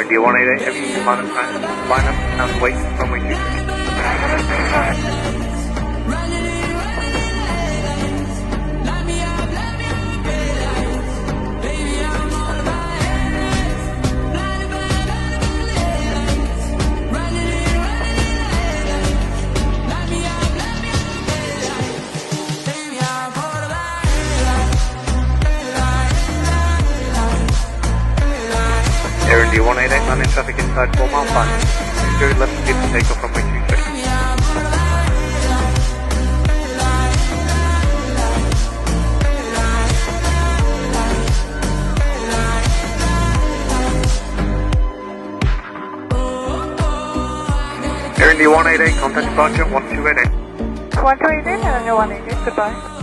India 188, have you line up and wait from we do. Air India 188, landing traffic inside 4 mile 5. Secure left skip to take off runway 26. Air India 188, contact departure 1288. 1288, Air India 188, goodbye.